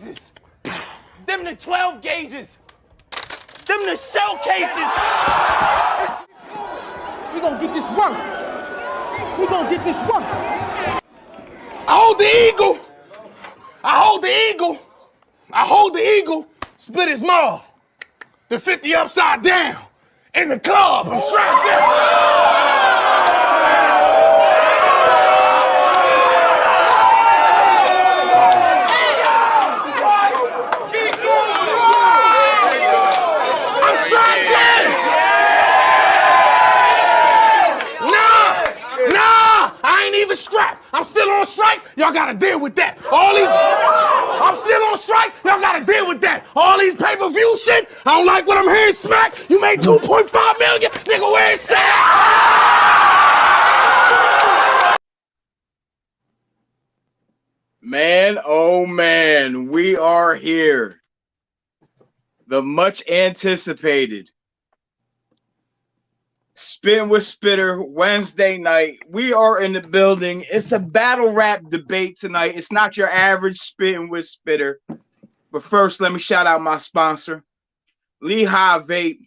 cases. Them the 12 gauges. Them the shell cases. We gonna get this work. We gonna get this work. I hold the eagle. I hold the eagle. I hold the eagle. Split his maw. The 50 upside down. In the club. I'm strapped down. Strap. I'm still on strike. Y'all gotta deal with that. I'm still on strike. Y'all gotta deal with that. All these pay-per-view shit. I don't like what I'm hearing. Smack. You made 2.5 million. Nigga, where's that? Man, oh man, we are here. The much anticipated Spin with Spitter Wednesday night. We are in the building. It's a battle rap debate tonight. It's not your average Spin with Spitter. But first, let me shout out my sponsor, Lehigh Vape,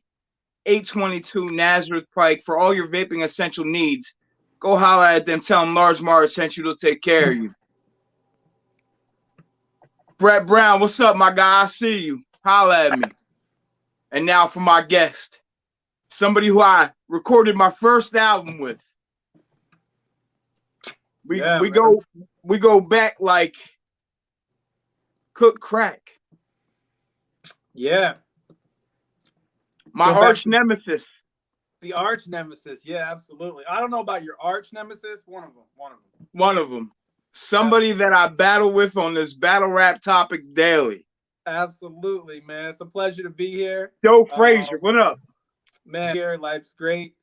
822 Nazareth Pike. For all your vaping essential needs, go holler at them. Tell them Large Mara sent you to take care of you. Brett Brown, what's up, my guy? I see you. Holla at me. And now for my guest, somebody who I recorded my first album with. We go back like cook crack. Yeah. My arch nemesis. The arch nemesis. Yeah, absolutely. I don't know about your arch nemesis. One of them. Somebody that I battle with on this battle rap topic daily. Absolutely, man. It's a pleasure to be here. Yo, Frazier, what up? Man, here, life's great.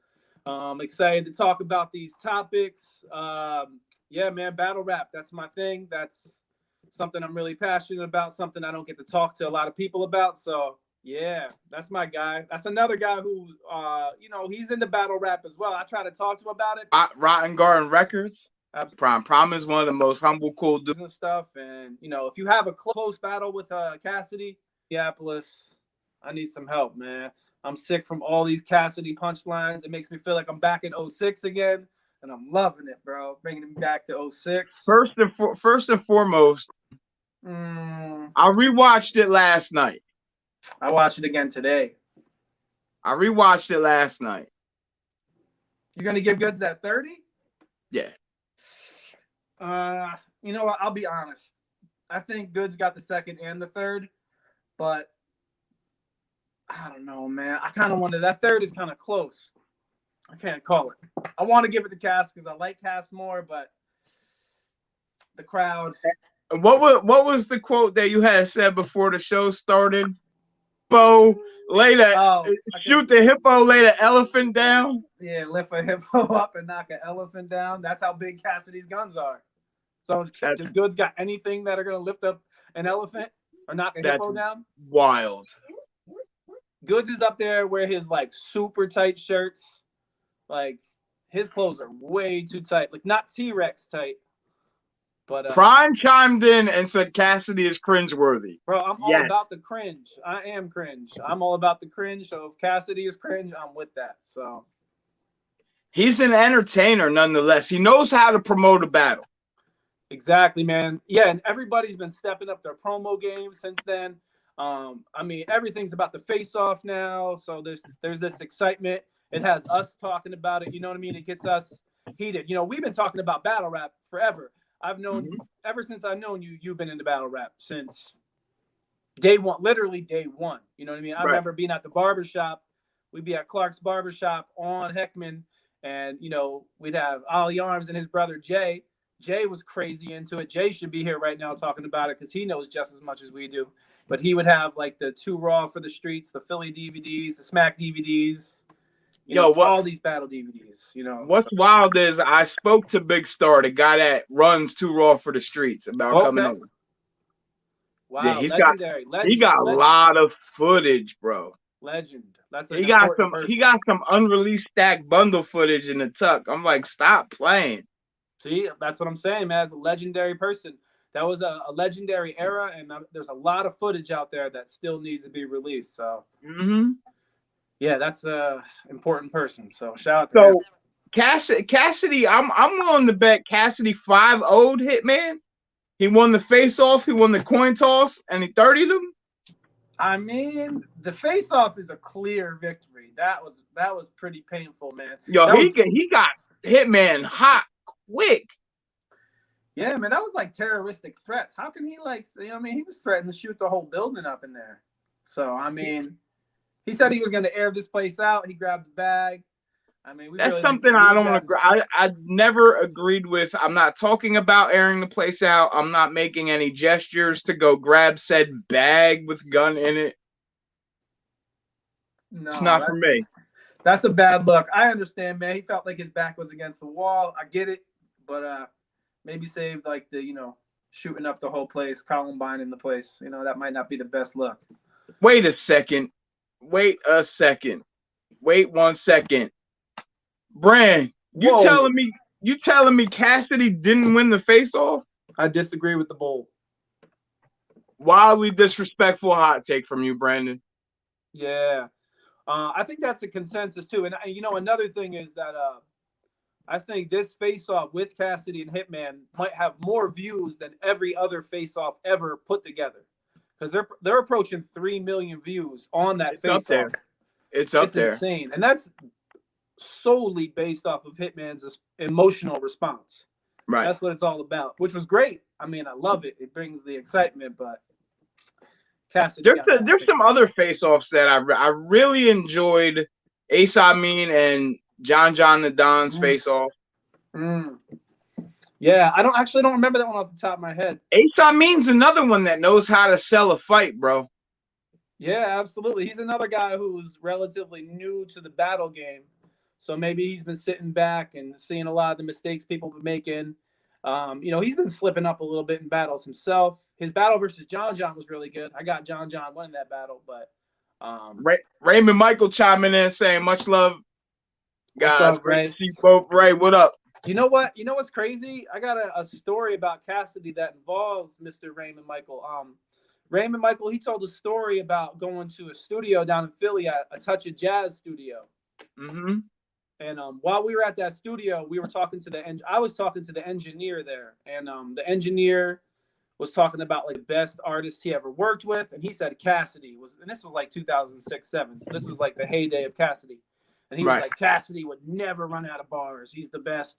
Excited to talk about these topics. Yeah, man, battle rap. That's my thing. That's something I'm really passionate about, something I don't get to talk to a lot of people about. So, yeah, that's my guy. That's another guy who, he's into battle rap as well. I try to talk to him about it. Rotten Garden Records. Absolutely. Prime is one of the most humble, cool dudes and stuff. And, if you have a close battle with Cassidy, Minneapolis, I need some help, man. I'm sick from all these Cassidy punchlines. It makes me feel like I'm back in 06 again, and I'm loving it, bro. Bringing me back to 06. First and foremost, I rewatched it last night. I watched it again today. I rewatched it last night. You're gonna give Goods that 30? Yeah. You know what? I'll be honest. I think Goods got the second and the third, but I don't know, man. I kind of wanted that third is kind of close. I can't call it. I want to give it to Cass because I like Cass more, but the crowd. What was the quote that you had said before the show started? Shoot the hippo, lay the elephant down. Yeah, lift a hippo up and knock an elephant down. That's how big Cassidy's guns are. So if Goods got anything that are going to lift up an elephant or knock a hippo down? Wild. Goods is up there where his like super tight shirts, like his clothes are way too tight, like not T-Rex tight. But Prime chimed in and said Cassidy is cringeworthy. Bro, I'm all about the cringe. I am cringe. I'm all about the cringe. So if Cassidy is cringe, I'm with that. So he's an entertainer nonetheless. He knows how to promote a battle. Exactly, man. Yeah, and everybody's been stepping up their promo game since then. I mean, everything's about the face-off now, so there's this excitement. It has us talking about it, you know what I mean? It gets us heated. We've been talking about battle rap forever. I've known ever since I've known you, you've been into battle rap since day one, literally day one. You know what I mean? I remember being at the barbershop. We'd be at Clark's barbershop on Heckman, and we'd have Ollie Arms and his brother Jay. Jay was crazy into it. Jay should be here right now talking about it because he knows just as much as we do. But he would have like the 2 Raw for the Streets, the Philly DVDs, the Smack DVDs. All these battle DVDs. What's wild is I spoke to Big Star, the guy that runs 2 Raw for the Streets, about coming over. Wow, yeah, he got a lot of footage, bro. Legend. He got some unreleased stack bundle footage in the tuck. I'm like, stop playing. See, that's what I'm saying, man. As a legendary person, that was a legendary era, and there's a lot of footage out there that still needs to be released. So, yeah, that's a important person. So shout out to him. Cassidy, I'm willing to bet Cassidy 5-0'd Hitman. He won the face-off, he won the coin toss, and he 30'd him. I mean, the face-off is a clear victory. That was pretty painful, man. Yo, he got Hitman hot quick. Yeah, man, that was like terroristic threats. How can he he was threatening to shoot the whole building up in there. So, I mean, he said he was going to air this place out. He grabbed the bag. I mean, that's really something I don't agree. I never agreed with. I'm not talking about airing the place out. I'm not making any gestures to go grab said bag with gun in it. No, it's not for me. That's a bad look. I understand, man. He felt like his back was against the wall. I get it, but maybe saved like the shooting up the whole place, Columbine in the place. That might not be the best look. Wait a second. Wait 1 second. Brand, you telling me Cassidy didn't win the face-off? I disagree with the bull. Wildly disrespectful hot take from you, Brandon. Yeah. I think that's a consensus too. And another thing is that I think this face-off with Cassidy and Hitman might have more views than every other face-off ever put together. Because they're approaching 3 million views on that face-off. It's up there. Insane. And that's solely based off of Hitman's emotional response. Right. That's what it's all about, which was great. I mean, I love it. It brings the excitement, but Cassidy. There's some other face-offs that I really enjoyed. Ace Amin and John the Don's face-off. Yeah, I don't remember that one off the top of my head. Ace Amin's another one that knows how to sell a fight, bro. Yeah, absolutely. He's another guy who's relatively new to the battle game. So maybe he's been sitting back and seeing a lot of the mistakes people have been making. He's been slipping up a little bit in battles himself. His battle versus John was really good. I got John winning that battle, but Raymond Michael chiming in saying much love, guys. Great to see both. Ray, what up? You know what? You know what's crazy? I got a story about Cassidy that involves Mr. Raymond Michael. Raymond Michael, he told a story about going to a studio down in Philly, a Touch of Jazz studio. And while we were at that studio, we were talking to I was talking to the engineer there, and the engineer was talking about like the best artists he ever worked with, and he said Cassidy was, and this was like 2006-07, so this was like the heyday of Cassidy, and he was like, Cassidy would never run out of bars. He's the best.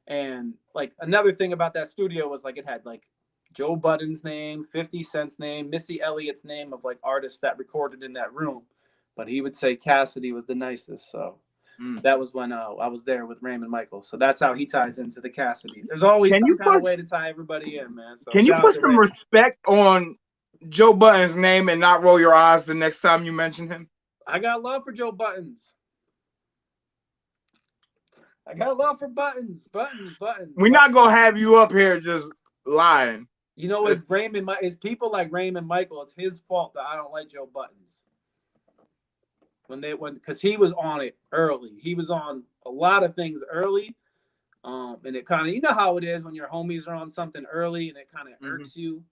And like another thing about that studio was like it had like Joe Budden's name, 50 Cent's name, Missy Elliott's name of like artists that recorded in that room, but he would say Cassidy was the nicest. So. That was when I was there with Raymond Michael. So that's how he ties into the Cassidy. There's always some kind of way to tie everybody in, man. So can you put some respect on Joe Budden's name and not roll your eyes the next time you mention him? I got love for Joe Buttons. I got love for Buttons. We're not going to have you up here just lying. It's people like Raymond Michael. It's his fault that I don't like Joe Buttons. Because he was on it early. He was on a lot of things early. And it kind of, how it is when your homies are on something early and it kind of irks you.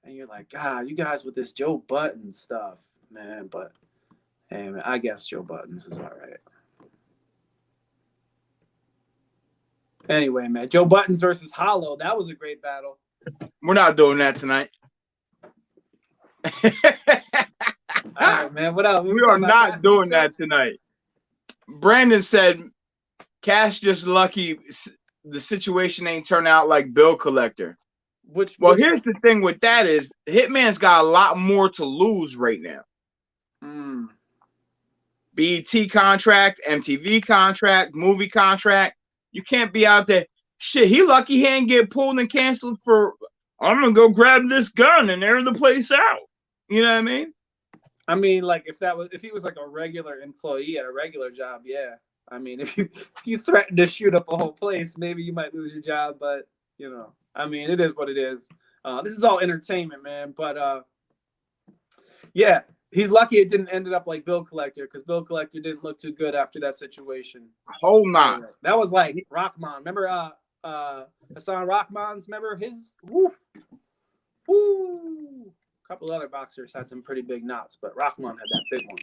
And you're like, God, you guys with this Joe Budden stuff, man. But, hey, man, I guess Joe Buttons is all right. Anyway, man, Joe Buttons versus Hollow. That was a great battle. We're not doing that tonight. All right, man. What else? We are not doing that tonight. Brandon said, Cash just lucky the situation ain't turn out like bill collector. Here's the thing with that is Hitman's got a lot more to lose right now. BET contract, MTV contract, movie contract. You can't be out there. Shit, he lucky he ain't get pulled and canceled for, I'm going to go grab this gun and air the place out. You know what I mean? I mean, like if he was like a regular employee at a regular job, yeah. I mean, if you threaten to shoot up a whole place, maybe you might lose your job. But I mean, it is what it is. This is all entertainment, man. But yeah, he's lucky it didn't end up like Bill Collector, because Bill Collector didn't look too good after that situation. Whole lot. That was like Rockman. Remember Hassan Rahman's. Remember his? Woo. A couple other boxers had some pretty big knots, but Rahman had that big one.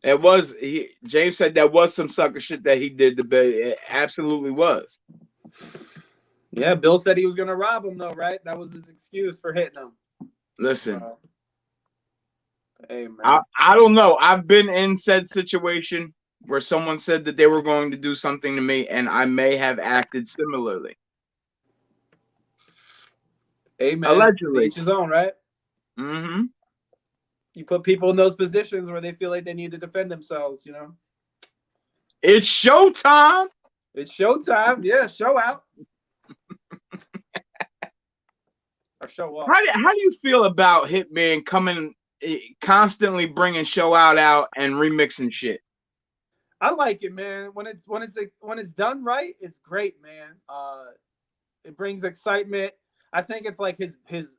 It was James said that was some sucker shit that he did. It absolutely was. Yeah, Bill said he was gonna rob him though, right? That was his excuse for hitting him. Listen, hey man, I don't know. I've been in said situation where someone said that they were going to do something to me, and I may have acted similarly. Hey man, allegedly, each his own, right? Mm-hmm. You put people in those positions where they feel like they need to defend themselves, you know. It's showtime. It's showtime. Yeah, show out. Or show off. How do you feel about Hitman coming constantly bringing show out and remixing shit? I like it, man. When it's done right, it's great, man. It brings excitement. I think it's like his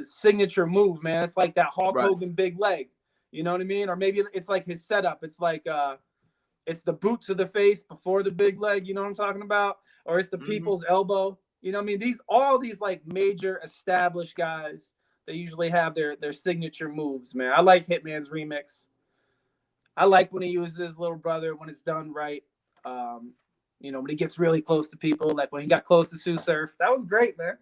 signature move, man. It's like that Hulk Hogan big leg. You know what I mean? Or maybe it's like his setup. It's like it's the boot to the face before the big leg. You know what I'm talking about? Or it's the people's elbow. You know what I mean? All these like major established guys, they usually have their signature moves, man. I like Hitman's remix. I like when he uses his little brother when it's done right. You know, when he gets really close to people, like when he got close to Sue Surf. That was great, man.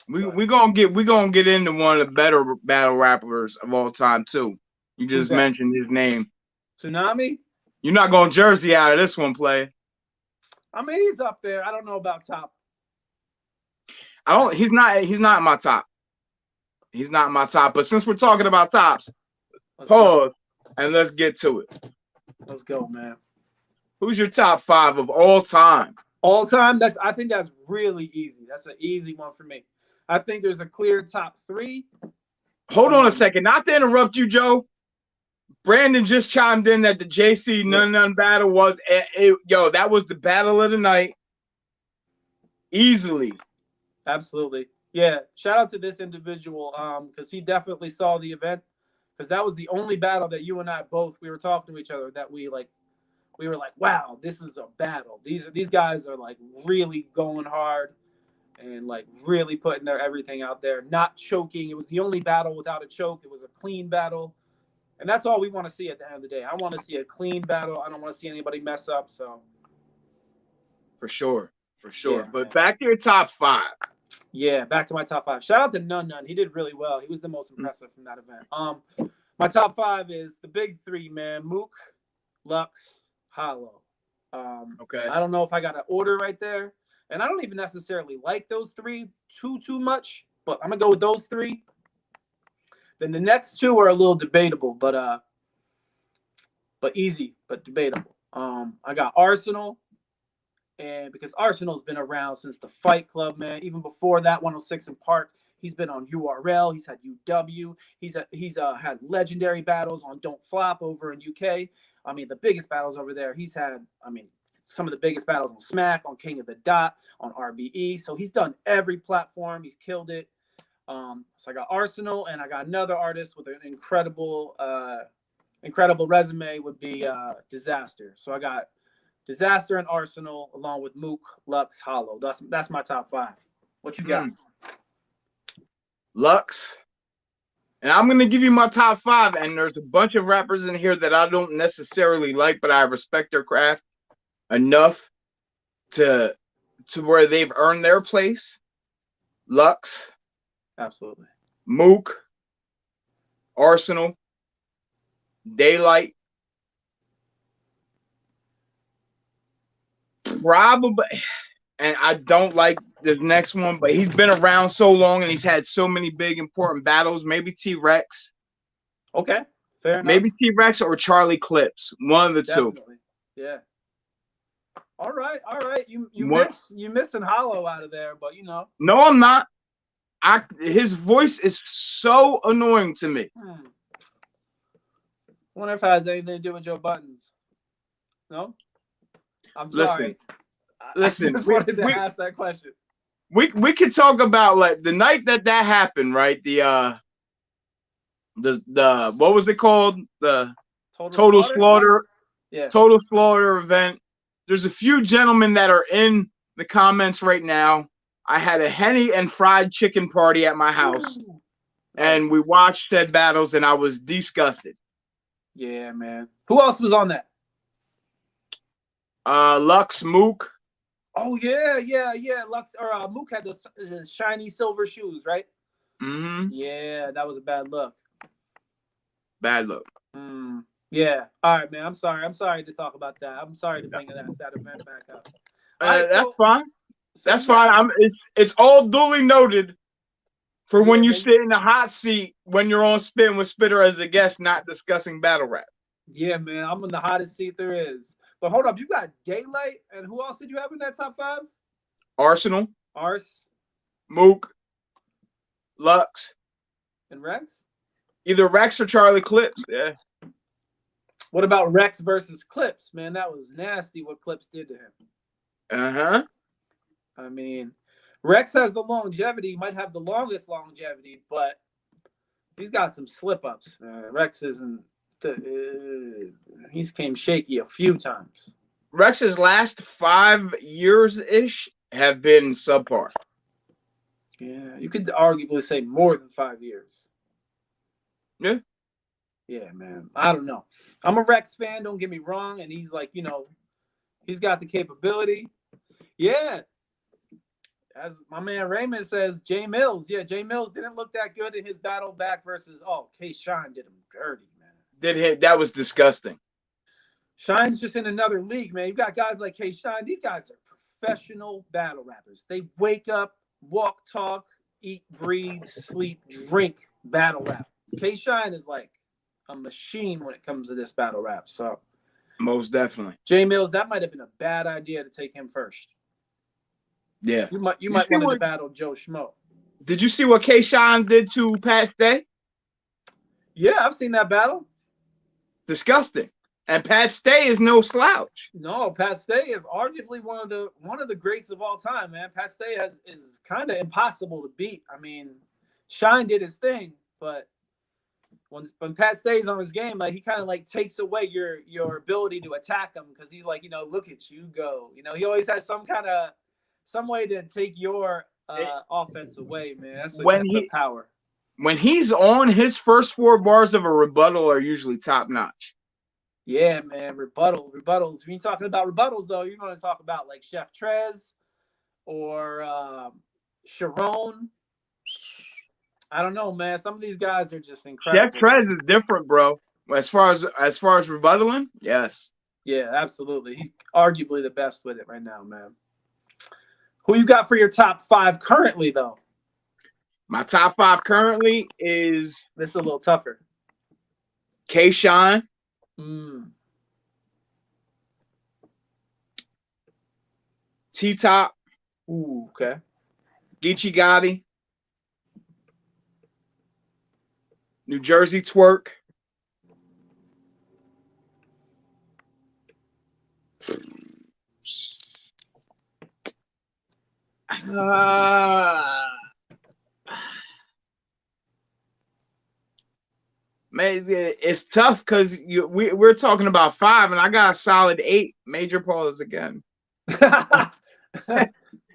We gonna get into one of the better battle rappers of all time too. You just mentioned his name. Tsunami? You're not going Jersey out of this one, play. I mean, he's up there. I don't know about top. He's not in my top. He's not in my top. But since we're talking about tops, pause and let's get to it. Let's go, man. Who's your top 5 of all time? All time? I think that's really easy. That's an easy one for me. I think there's a clear top 3. Hold on a second. Not to interrupt you, Joe. Brandon just chimed in that the JC None battle was that was the battle of the night. Easily. Absolutely. Yeah. Shout out to this individual because he definitely saw the event, because that was the only battle that you and I both, we were talking to each other that we were like, wow, this is a battle. These guys are like really going hard and like really putting their everything out there, not choking. It was the only battle without a choke. It was a clean battle. And that's all we want to see at the end of the day. I want to see a clean battle. I don't want to see anybody mess up. So, for sure. Yeah, but man, back to your top 5. Yeah, back to my top 5. Shout out to None. He did really well. He was the most impressive from that event. My top 5 is the big 3, man. Mook, Lux, Hollow. Okay. I don't know if I got an order right there, and I don't even necessarily like those 3 too much, but I'm gonna go with those 3. Then the next 2 are a little debatable, but easy, but debatable. I got Arsenal, and because Arsenal's been around since the Fight Club, man. Even before that, 106 in Park, he's been on URL. He's had UW. He's had legendary battles on Don't Flop over in UK. I mean, the biggest battles over there. He's had, some of the biggest battles on Smack, on King of the Dot, on RBE. So he's done every platform. He's killed it. So I got Arsenal, and I got another artist with an incredible resume would be Disaster. So I got Disaster and Arsenal along with Mook, Lux, Hollow. That's my top 5. What you got? Lux. And I'm going to give you my top 5, and there's a bunch of rappers in here that I don't necessarily like, but I respect their craft enough to where they've earned their place. Lux. Absolutely. Mook, Arsenal, Daylight, probably, and I don't like the next one, but he's been around so long and he's had so many big important battles. Maybe T-Rex. Okay, fair enough. Maybe T-Rex or Charlie Clips. One of the Definitely. 2. Yeah. All right. You missing Hollow out of there, but you know. No, I'm not. His voice is so annoying to me. I wonder if it has anything to do with Joe Buttons. No? I'm sorry. Listen. I just wanted to ask that question. We could talk about like the night that happened, right? The what was it called? The Total Slaughter. Yeah. Total slaughter event. There's a few gentlemen that are in the comments right now. I had a Henny and fried chicken party at my house, and we watched said battles, and I was disgusted. Yeah, man. Who else was on that? Lux Mook. Oh yeah. Lux or Mook had the shiny silver shoes, right? Mm-hmm. Yeah, that was a bad look. Bad look. Yeah. All right, man. I'm sorry to talk about that. I'm sorry to bring that event back up. Right, that's fine. That's yeah. fine. It's all duly noted for when you man. sit in the hot seat when you're on Spin with Spitter as a guest, not discussing battle rap. Yeah, man. I'm in the hottest seat there is. But hold up, you got Daylight, and who else did you have in that top 5? Arsenal, Ars, Mook, Lux, and Rex. either Rex or Charlie Clips. Yeah. What about Rex versus Clips? Man, that was nasty what Clips did to him. Uh-huh. I mean, Rex has the longevity, he might have the longest longevity, but he's got some slip-ups. Rex isn't. He's came shaky a few times. Rex's last 5 years-ish have been subpar. Yeah, you could arguably say more than 5 years. Yeah. Yeah, man. I don't know. I'm a Rex fan, don't get me wrong, and he's like, he's got the capability. Yeah. As my man Raymond says, Jay Mills. Yeah, Jay Mills didn't look that good in his battle back versus, K. Shine did him dirty, man. That was disgusting. Shine's just in another league, man. You got guys like K. Shine. These guys are professional battle rappers. They wake up, walk, talk, eat, breathe, sleep, drink, battle rap. K. Shine is like a machine when it comes to this battle rap. So most definitely. Jay Mills, that might have been a bad idea to take him first. Yeah. You might want to battle Joe Schmo. Did you see what K. Shine did to Pat Stay? Yeah, I've seen that battle. Disgusting. And Pat Stay is no slouch. No, Pat Stay is arguably one of the greats of all time, man. Pat Stay is kind of impossible to beat. I mean, Shine did his thing, but when Pat Stay's on his game, like he kind of like takes away your ability to attack him because he's like, look at you go. He always has some way to take your offense away, man. That's when he power. When he's on, his first 4 bars of a rebuttal are usually top notch. Yeah, man. Rebuttals. When you're talking about rebuttals, though, you're going to talk about like Chef Trez or Sharon. I don't know, man. Some of these guys are just incredible. Chef Trez is different, bro. As far as rebuttaling, yes. Yeah, absolutely. He's arguably the best with it right now, man. Who you got for your top 5 currently, though? My top 5 currently is this is a little tougher. K. Shine. T-Top. Ooh, okay. Geechee Gotti. New Jersey Twerk. Man, it's tough because we're talking about 5, and I got a solid 8. Major pause again.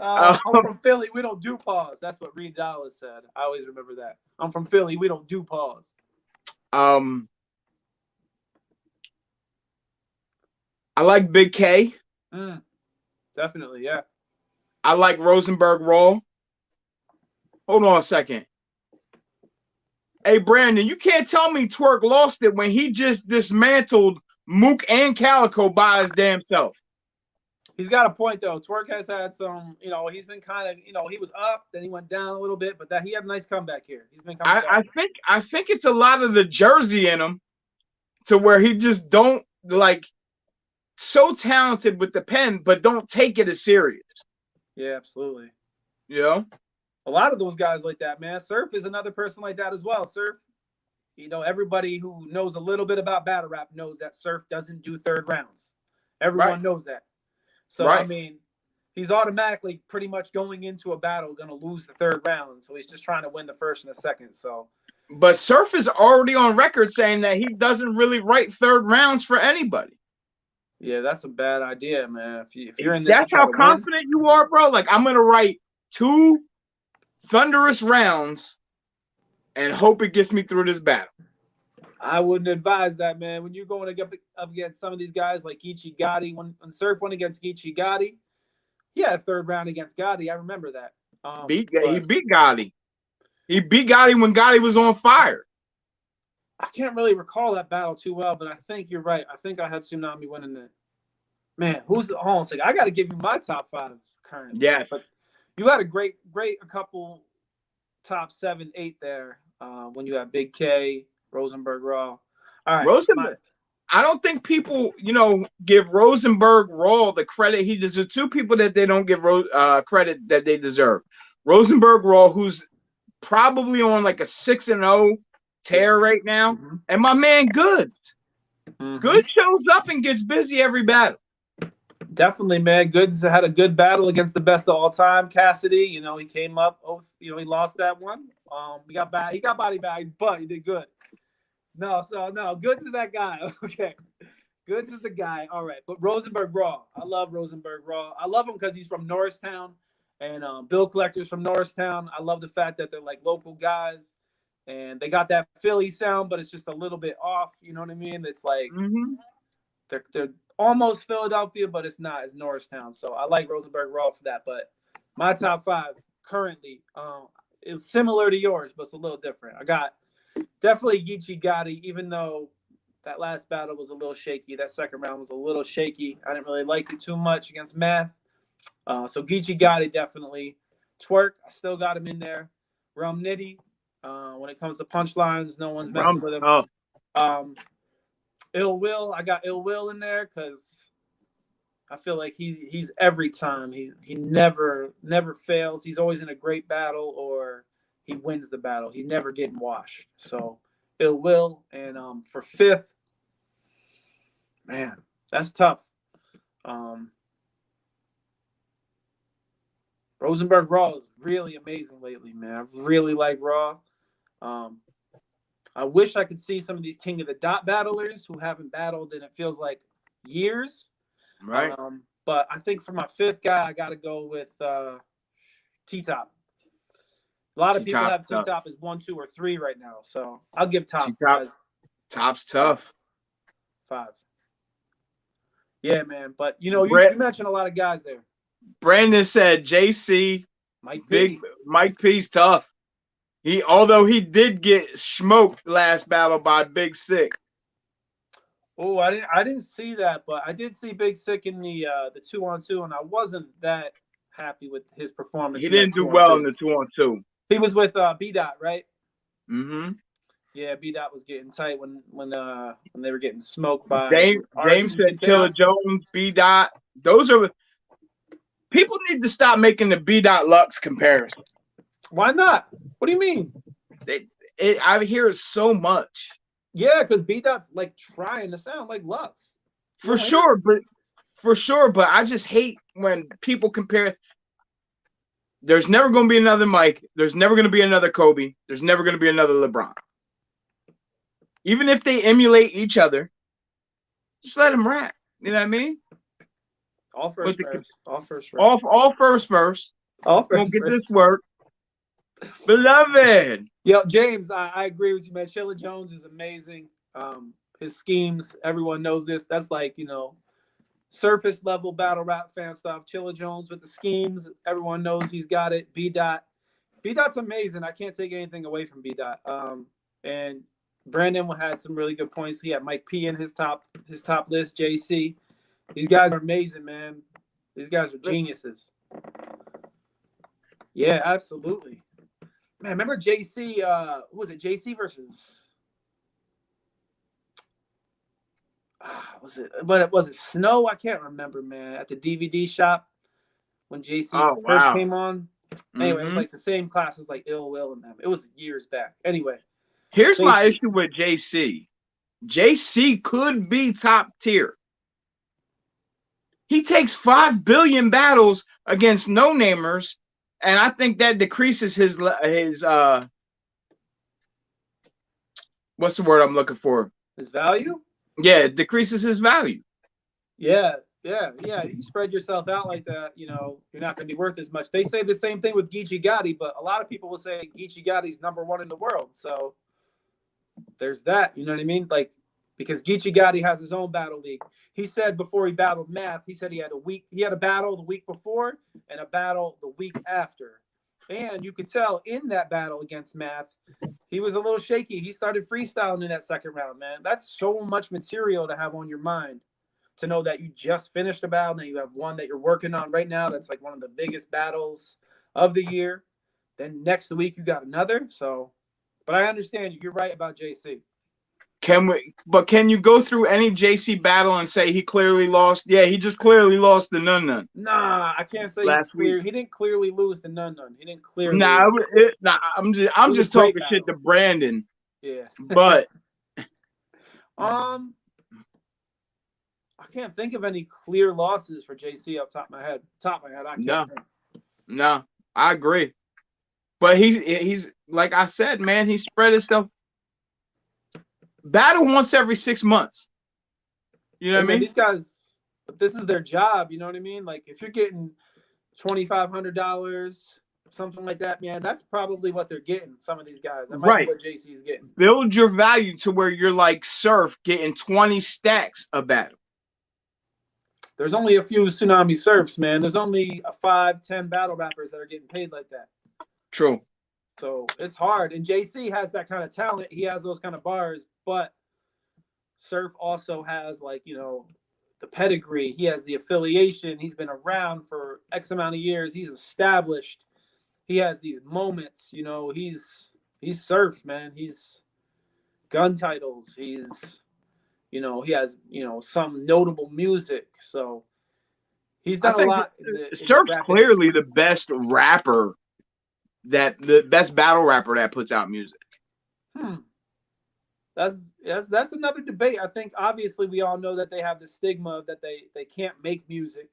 I'm from Philly. We don't do pause. That's what Reed Dallas said. I always remember that. I'm from Philly. We don't do pause. I like Big K. Definitely, yeah. I like Rosenberg Raw. Hold on a second. Hey, Brandon, you can't tell me Twerk lost it when he just dismantled Mook and Calico by his damn self. He's got a point, though. Twerk has had some, he's been kind of, he was up, then he went down a little bit, but he had a nice comeback here. He's been coming back. I think it's a lot of the Jersey in him to where he just don't, like, so talented with the pen, but don't take it as serious. Yeah, absolutely. A lot of those guys like that, man. Surf is another person like that as well. Surf, everybody who knows a little bit about battle rap knows that Surf doesn't do 3rd rounds. Everyone knows that. So, I mean, he's automatically pretty much going into a battle going to lose the 3rd round. So he's just trying to win the 1st and the 2nd. So, but Surf is already on record saying that he doesn't really write 3rd rounds for anybody. Yeah, that's a bad idea, man. If you're in this to That's try how to win, confident you are, bro. Like, I'm gonna write 2 thunderous rounds and hope it gets me through this battle. I wouldn't advise that, man. When you're going up against some of these guys like Geechee Gotti, when Surf went against Geechee Gotti, he had a third round against Gotti. I remember that. He beat Gotti. He beat Gotti when Gotti was on fire. I can't really recall that battle too well, but I think you're right. I think I had Tsunami winning that. Man, hold on a second. I got to give you my top 5 currently. Yes. But you had a great a couple top 7, 8 there when you had Big K, Rosenberg Raw. All right. Rosenberg. I don't think people, give Rosenberg Raw the credit he deserves. 2 people that they don't give credit that they deserve. Rosenberg Raw, who's probably on like a 6-0 tear right now, and my man Goods. Goods shows up and gets busy every battle. Definitely, man. Goods had a good battle against the best of all time, Cassidy. He came up. He lost that one. He got body bagged, but he did good. No, Goods is that guy. Okay, Goods is the guy. All right, but Rosenberg Raw. I love Rosenberg Raw. I love him because he's from Norristown, and Bill Collector's from Norristown. I love the fact that they're like local guys, and they got that Philly sound, but it's just a little bit off. You know what I mean? It's like they're almost Philadelphia, but it's not. It's Norristown. So I like Rosenberg Raw for that. But my top 5 currently is similar to yours, but it's a little different. I got definitely Geechee Gotti, even though that last battle was a little shaky. That second round was a little shaky. I didn't really like it too much against Math. So Geechee Gotti definitely. Twerk, I still got him in there. Rum Nitty, when it comes to punchlines, no one's messing with him. Ill Will, I got Ill Will in there because I feel like he's every time. He never fails. He's always in a great battle or he wins the battle. He's never getting washed. So Ill Will. And for 5th, man, that's tough. Rosenberg Raw is really amazing lately, man. I really like Raw. I wish I could see some of these King of the Dot battlers who haven't battled in it feels like years. Right. But I think for my 5th guy, I got to go with T-Top. A lot of people have T-Top as 1, 2, or 3 right now. So I'll give Top as Top's tough. 5. Yeah, man. But, you mentioned a lot of guys there. Brandon said JC, Mike P's tough. Although he did get smoked last battle by Big Sick. Oh, I didn't see that, but I did see Big Sick in the 2-on-2, and I wasn't that happy with his performance. He didn't do well in the 2-on-2. He was with B-Dot, right? Mm-hmm. Yeah, B-Dot was getting tight when they were getting smoked by James said Killer Jones, B-Dot. Those are people need to stop making the B-Dot Lux comparison. Why not? What do you mean? I hear it so much. Yeah, because B-Dot's like trying to sound like Lux. For sure, but I just hate when people compare. There's never going to be another Mike. There's never going to be another Kobe. There's never going to be another LeBron. Even if they emulate each other, just let them rap. You know what I mean? All first. Gonna get this work. Beloved. Yo, James, I agree with you, man. Chilla Jones is amazing. His schemes, everyone knows this. That's like, surface level battle rap fan stuff. Chilla Jones with the schemes. Everyone knows he's got it. B-Dot. B-Dot's amazing. I can't take anything away from B-Dot. And Brandon had some really good points. He had Mike P in his top list, JC. These guys are amazing, man. These guys are geniuses. Yeah, absolutely. Man, remember JC, who was it? JC versus was it Snow? I can't remember, man. At the DVD shop when JC first came on. Anyway, it was like the same class as like Ill Will and them. It was years back. Anyway. Here's my issue with JC. JC could be top tier. He takes 5 billion battles against no-namers, and I think that decreases his what's the word I'm looking for? His value? Yeah, it decreases his value. Yeah, yeah, yeah. You spread yourself out like that, you know, you're not going to be worth as much. They say the same thing with Geechee Gotti, but a lot of people will say Geechee Gotti's #1 in the world. So there's that. You know what I mean? Like, because Geechee Gotti has his own battle league. He said before he battled Math, he said he had a battle the week before and a battle the week after. And you could tell in that battle against Math, he was a little shaky. He started freestyling in that second round, man. That's so much material to have on your mind, to know that you just finished a battle, and that you have one that you're working on right now. That's like one of the biggest battles of the year. Then next week you got another. So, but I understand you. You're right about JC. Can you go through any JC battle and say he clearly lost? Yeah, he just clearly lost the Nun. Nah, I can't say Last week. He didn't clearly lose the Nun. He didn't clearly. I'm just talking shit to Brandon. Yeah. But I can't think of any clear losses for JC off top of my head. I can't. No, I agree. But he's like I said, man, he spread himself. Battle once every 6 months. You know what I mean? These guys, but this is their job. You know what I mean? Like if you're getting $2,500, something like that, man, that's probably what they're getting. Some of these guys, that might be what JC is getting. Build your value to where you're like Surf getting 20 stacks a battle. There's only a few Tsunami Surfs, man. There's only 5-10 battle rappers that are getting paid like that. True. So it's hard. And JC has that kind of talent. He has those kind of bars, but Surf also has, like, you know, the pedigree. He has the affiliation. He's been around for X amount of years. He's established. He has these moments, you know, he's Surf, man. He's gun titles. He's, you know, he has, you know, some notable music. So he's done a lot. Surf's clearly the best rapper, the best battle rapper that puts out music. That's another debate. I think obviously we all know that they have the stigma that they can't make music,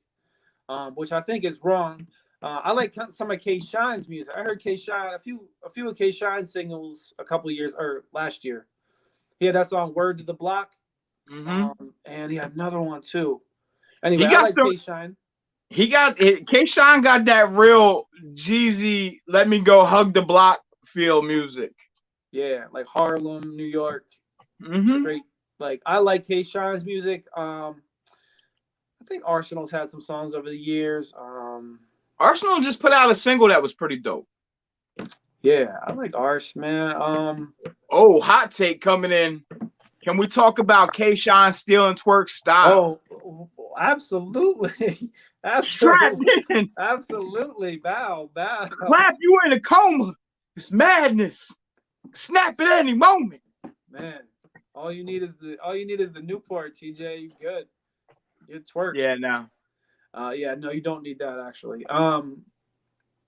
which I think is wrong. I like some of K Shine's music. I heard K Shine a few of K Shine's singles a couple of years or last year. He had that song "Word to the Block," and he had another one too. Anyway, I like K Shine. K Shine got that real Jeezy, let me go hug the block feel music. Yeah, like Harlem, New York. Straight. Like I like K Shine's music. I think Arsenal's had some songs over the years. Arsenal just put out a single that was pretty dope. Yeah, I like Ars, man. Oh, hot take coming in. Can we talk about K Shine stealing Twerk style? Oh, absolutely. Absolutely. Bow. Clap, you in a coma. It's madness. Snap at any moment. Man, all you need is the Newport, TJ. You good. You twerk. Yeah, no. No, you don't need that actually.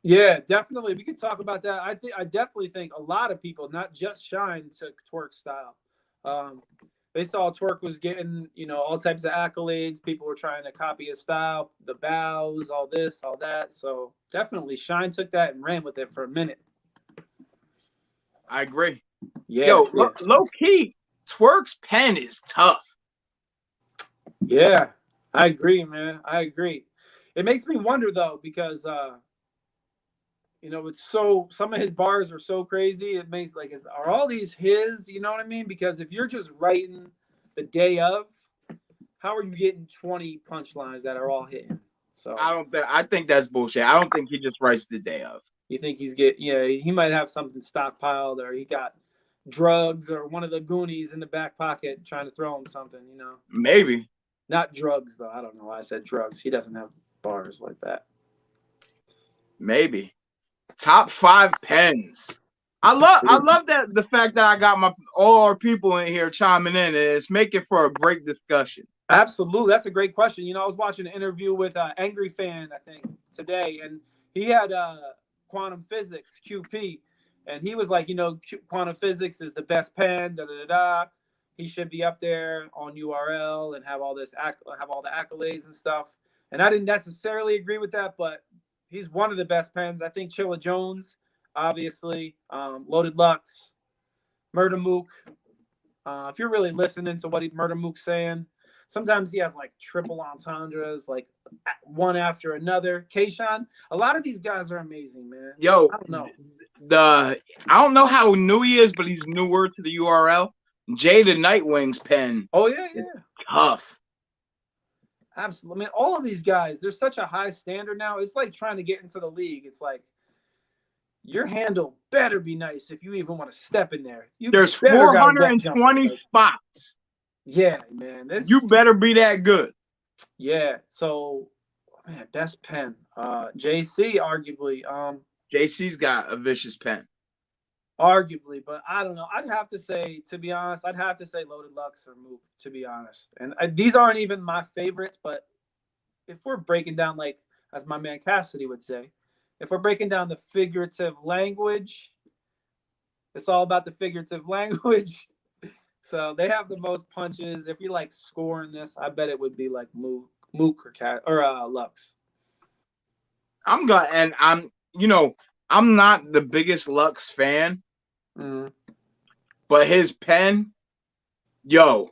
Yeah, definitely. We could talk about that. I definitely think a lot of people, not just Shine, took Twerk style. They saw Twerk was getting, you know, all types of accolades. People were trying to copy his style, the bows, all this, all that. So definitely Shine took that and ran with it for a minute. I agree. Yeah. Low key, Twerk's pen is tough. Yeah, I agree, man. I agree. It makes me wonder though, because you know, it's so, some of his bars are so crazy. It makes like, are all these his? You know what I mean? Because if you're just writing the day of, how are you getting 20 punchlines that are all hitting? So I think that's bullshit. I don't think he just writes the day of. You think he might have something stockpiled, or he got drugs or one of the Goonies in the back pocket trying to throw him something, you know? Maybe. Not drugs though. I don't know why I said drugs. He doesn't have bars like that. Maybe. Top 5 pens. I love that the fact that I got all our people in here chiming in. It's making for a great discussion. Absolutely. That's a great question. You know, I was watching an interview with Angry Fan, I think, today, and he had quantum physics, QP, and he was like, you know, quantum physics is the best pen, He should be up there on URL and have all the accolades and stuff. And I didn't necessarily agree with that, but he's one of the best pens. I think Chilla Jones, obviously, Loaded Lux, Murder Mook. If you're really listening to what Murder Mook's saying, Sometimes he has like triple entendres, like one after another. Kayshawn, a lot of these guys are amazing, man. Yo, I don't know. I don't know how new he is, but he's newer to the URL. Jay the Nightwing's pen Oh yeah, is yeah. tough. Absolutely. I mean, all of these guys, there's such a high standard now. It's like trying to get into the league. It's like your handle better be nice if you even want to step in there. There's better got a wet 420 jumper. spots. Yeah, man. You better be that good. Yeah. So, man, best pen. JC, arguably. JC's got a vicious pen. Arguably, but I don't know. I'd have to say, to be honest, I'd have to say Loaded Lux or Mook, to be honest. And these aren't even my favorites, but if we're breaking down, like, as my man Cassidy would say, if we're breaking down the figurative language, it's all about the figurative language. So they have the most punches. If you like scoring this, I bet it would be like Mook or Lux. I'm not the biggest Lux fan, but his pen, yo,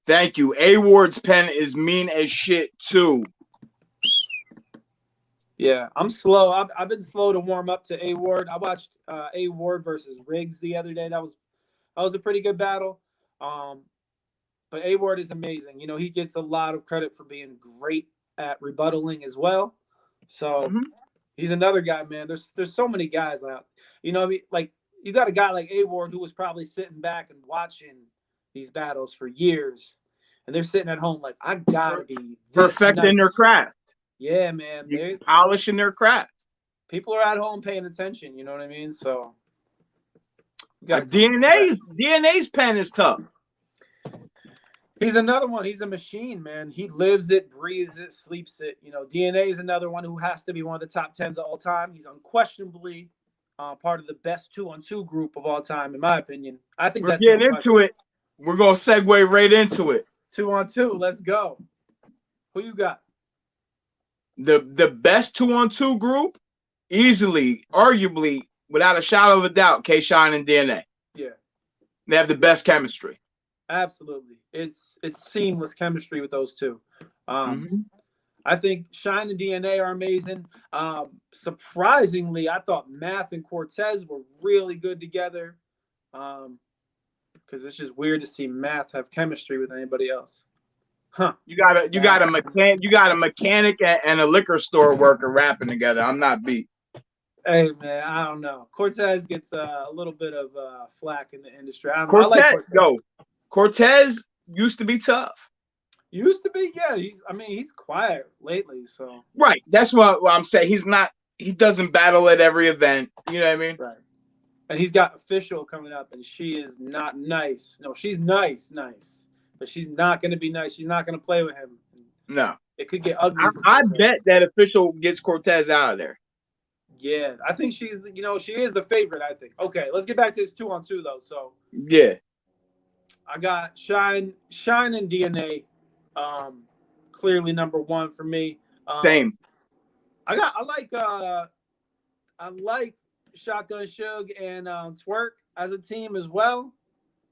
thank you. A Ward's pen is mean as shit too. Yeah, I'm slow. I've been slow to warm up to A Ward. I watched A Ward versus Riggs the other day. That was a pretty good battle. But A Ward is amazing. You know, he gets a lot of credit for being great at rebuttaling as well. So he's another guy, man. There's so many guys out. You know, I mean, like you got a guy like A Ward who was probably sitting back and watching these battles for years, and they're sitting at home like, I gotta be perfecting their craft. Yeah, man. They're polishing their craft. People are at home paying attention. You know what I mean? So DNA's pen is tough. He's another one. He's a machine, man. He lives it, breathes it, sleeps it. You know, DNA is another one who has to be one of the top 10s of all time. He's unquestionably part of the best 2-on-2 group of all time, in my opinion. I think we're getting into it. We're gonna segue right into it. 2-on-2. Let's go. Who you got? The best 2-on-2 group, easily, arguably, without a shadow of a doubt, K-Shine and DNA. Yeah. They have the best chemistry. Absolutely. It's seamless chemistry with those two. I think Shine and DNA are amazing. Surprisingly, I thought Math and Cortez were really good together. Because it's just weird to see Math have chemistry with anybody else. Huh. You got a mechanic and a liquor store worker rapping together. I'm not beat. Hey man, I don't know. Cortez gets a little bit of flack in the industry. I like Cortez used to be tough. Used to be, yeah. He's quiet lately, so right. That's what I'm saying. He doesn't battle at every event. You know what I mean? Right. And he's got Official coming up, and she is not nice. No, she's nice, but she's not going to be nice. She's not going to play with him. No, it could get ugly. I bet that Official gets Cortez out of there. Yeah, I think she is the favorite. I think. Okay, let's get back to this 2-on-2 though. So yeah, I got Shine and DNA. Clearly number one for me. Same. I like Shotgun Suge and Twerk as a team as well.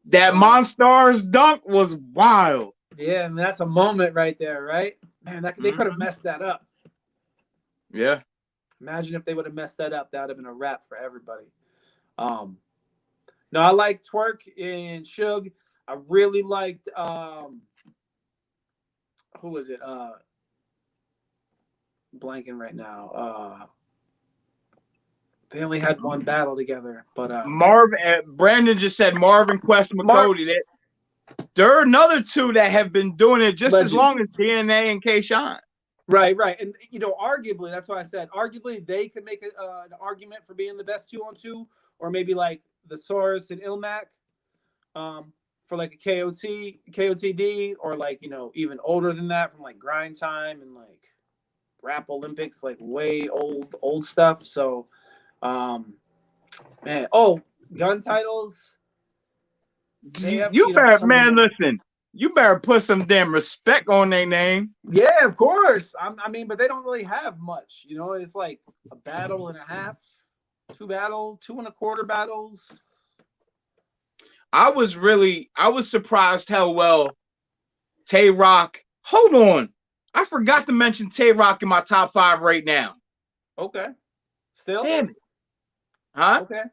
That Monstars dunk was wild. Yeah, and that's a moment right there, right? Man, they could have messed that up. Yeah. Imagine if they would have messed that up. That would have been a wrap for everybody. No, I like Twerk and Suge. I really liked who was it? Blanking right now. They only had one battle together, but Brandon just said Marvin, Quest, McCody. There are another two that have been doing it just as long as DNA and K-Shine. Right. And arguably, that's why I said arguably they could make an argument for being the best 2-on-2, or maybe like the Saurus and Ilmac, for like a KOTD, or like even older than that from like Grind Time and like Rap Olympics, like way old stuff. So, man, gun titles. Listen. You better put some damn respect on their name. Yeah, of course. But they don't really have much. It's like a battle and a half, 2 battles, 2.25 battles. I was surprised how well Tay Rock Hold on. I forgot to mention Tay-Rock in my top 5 right now. Okay. Still? Damn it. Huh? Okay.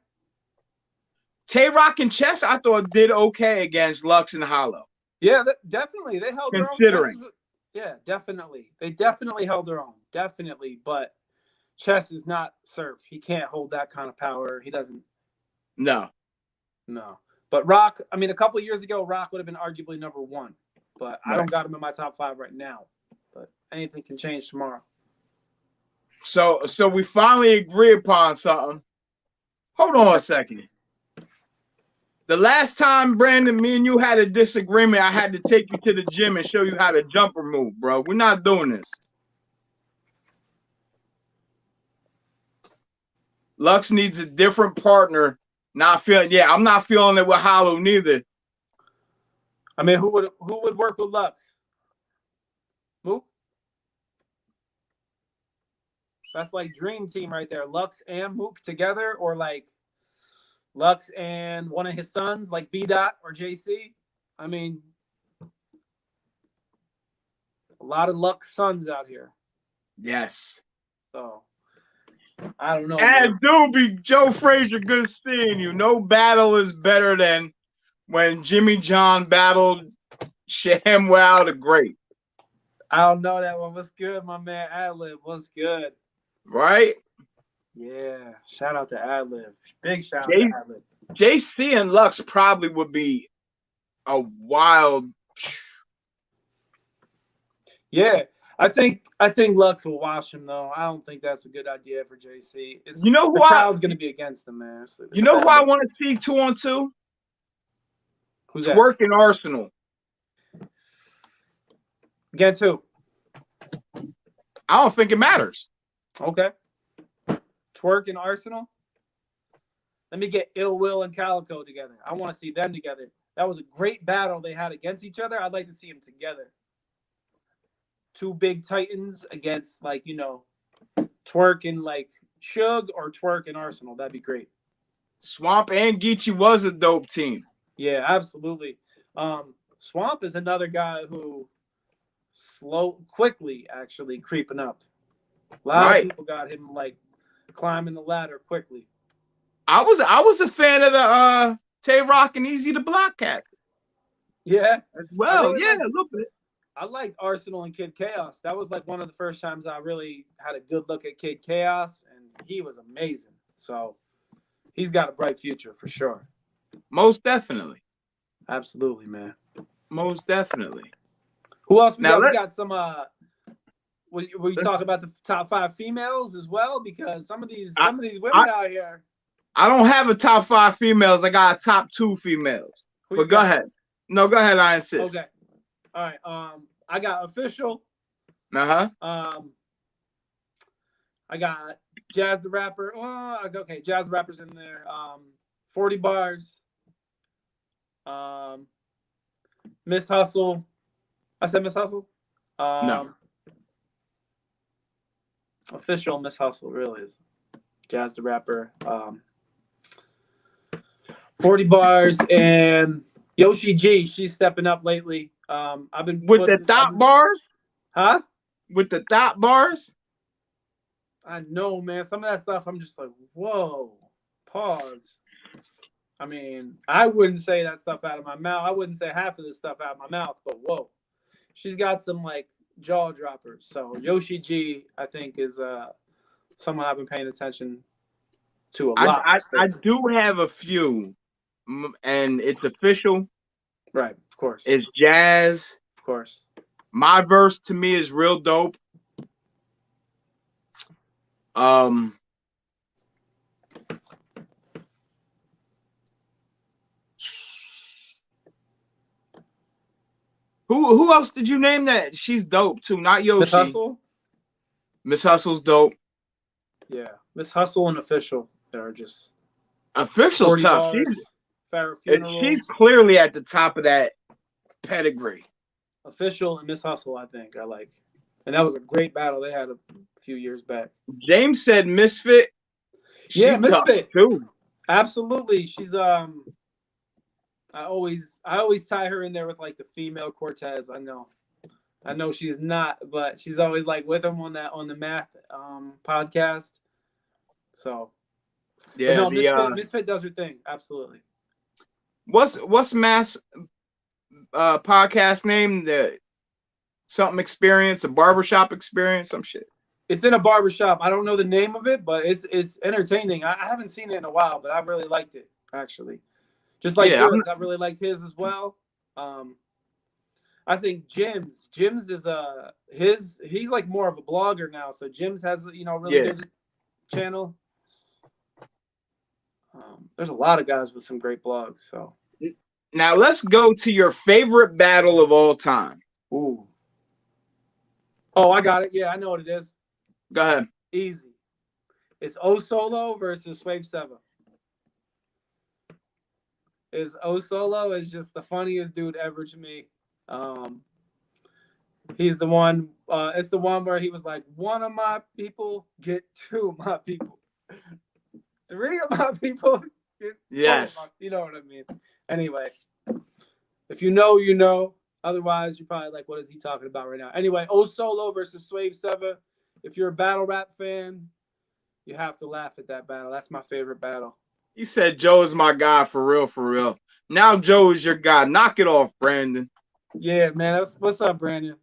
Tay-Rock and Chess, I thought did okay against Lux and Hollow. Yeah, definitely. They held their own. Considering. Yeah, definitely. They definitely held their own. Definitely. But Chess is not Surf. He can't hold that kind of power. He doesn't. No. But Rock, I mean, a couple of years ago, Rock would have been arguably number 1. But I don't got him in my top 5 right now. But anything can change tomorrow. So we finally agree upon something. Hold on a second. The last time, Brandon, me and you had a disagreement, I had to take you to the gym and show you how to jumper move, bro. We're not doing this. Lux needs a different partner. I'm not feeling it with Hollow neither. I mean, who would work with Lux? Mook? That's like dream team right there. Lux and Mook together, or like Lux and one of his sons, like B-Dot or JC. I mean, a lot of Lux sons out here. Yes. So, I don't know. And Doobie, Joe Frazier, good seeing you. No battle is better than when Jimmy John battled Shamwow the Great. I don't know that one. What's good, my man? Adlib, what's good? Right? Yeah. Shout out to Adlib. Big shout out to Adlib. JC and Lux probably would be a wild. Yeah. I think Lux will wash him though. I don't think that's a good idea for JC. The crowd's going to be against him, man. You know who I want to see 2-on-2? Who's that? Twerk and Arsenal. Against who? I don't think it matters. Okay. Twerk and Arsenal. Let me get Ill Will and Calico together. I want to see them together. That was a great battle they had against each other. I'd like to see them together. 2 big titans against, like, you know, Twerk and like Suge, or Twerk and Arsenal. That'd be great. Swamp and Geechee was a dope team. Yeah, absolutely. Swamp is another guy who quickly actually creeping up. A lot of people got him like climbing the ladder quickly. I was a fan of the Tay-Rock and Easy to Block cat. Yeah. As well. Yeah, a little bit. I liked Arsenal and Kid Chaos. That was like one of the first times I really had a good look at Kid Chaos, and he was amazing. So he's got a bright future for sure. Most definitely. Absolutely, man. Most definitely. Who else we got? We got some we talk about the top 5 females as well, because some of these women out here. I don't have a top 5 females. I got a top 2 females. But go ahead. No, go ahead. I insist. Okay. All right. I got Official. I got Jazz the Rapper. Oh, okay. Jazz the Rapper's in there. 40 Bars. Miss Hustle. I said Miss Hustle? No. Official Miss Hustle really is. Jazz the Rapper. 40 Bars and Yoshi G. She's stepping up lately. I've been with the dot bars. Huh? With the dot bars? I know, man. Some of that stuff, I'm just like, whoa. Pause. I mean, I wouldn't say that stuff out of my mouth. I wouldn't say half of this stuff out of my mouth, but whoa. She's got some like jaw droppers. So Yoshi G, I think, is someone I've been paying attention to a lot. I do have a few, and it's Official. Right, of course. It's Jazz. Of course. My verse to me is real dope. Who else did you name that? She's dope too, not Yoshi. Miss Hustle? Miss Hustle's dope. Yeah. Miss Hustle and Official. They're just Official's tough. She's clearly at the top of that pedigree. Official and Miss Hustle, I think, I like. And that was a great battle they had a few years back. James said Misfit. Yeah, Misfit too. Absolutely. She's I always tie her in there with like the female Cortez. I know. I know she's not, but she's always like with him on the math podcast. So, but Yeah, no, the Misfit does her thing. Absolutely. what's Mass podcast name? The something experience, a barbershop experience, some shit. It's in a barbershop. I don't know the name of it, but it's entertaining. I haven't seen it in a while, but I really liked it actually. Just like Yeah, yours, I really liked his as well. I think Jim's is he's like more of a blogger now. So Jim's has a really good channel. There's a lot of guys with some great blogs. So now let's go to your favorite battle of all time. ooh. Oh, I got it. Yeah, I know what it is. Go ahead. Easy. It's O Solo versus Swave 7. O Solo is just the funniest dude ever to me. He's the one. It's the one where he was like, one of my people get two of my people, three of my people get Yes. you know what I mean. Anyway, if you know, you know. Otherwise, you're probably like, what is he talking about right now? Anyway, O Solo versus Swave 7. If you're a battle rap fan, you have to laugh at that battle. That's my favorite battle. He said Joe is my guy for real, for real. Now Joe is your guy. Knock it off, Brandon. Yeah, man. What's up, Brandon?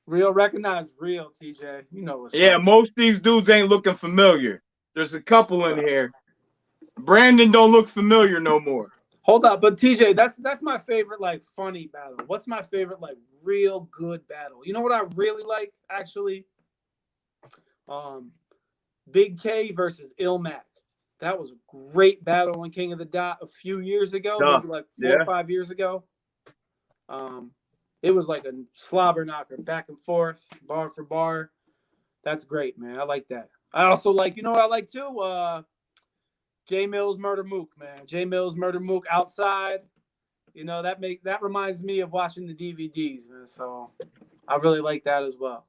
Real, recognize real, TJ. You know what's Yeah, up. most of these dudes ain't looking familiar. There's a couple in here. Brandon don't look familiar no more. Hold up, but TJ, that's my favorite like funny battle. What's my favorite like real good battle? You know what I really like actually? Big K versus Ilmac. That was a great battle on King of the Dot a few years ago, maybe like 4 or 5 years ago. It was like a slobber knocker, back and forth, bar for bar. That's great, man. I like that. I also like, you know what I like too? J Mills Murder Mook, man. J Mills Murder Mook outside. You know, that reminds me of watching the DVDs, man. So I really like that as well.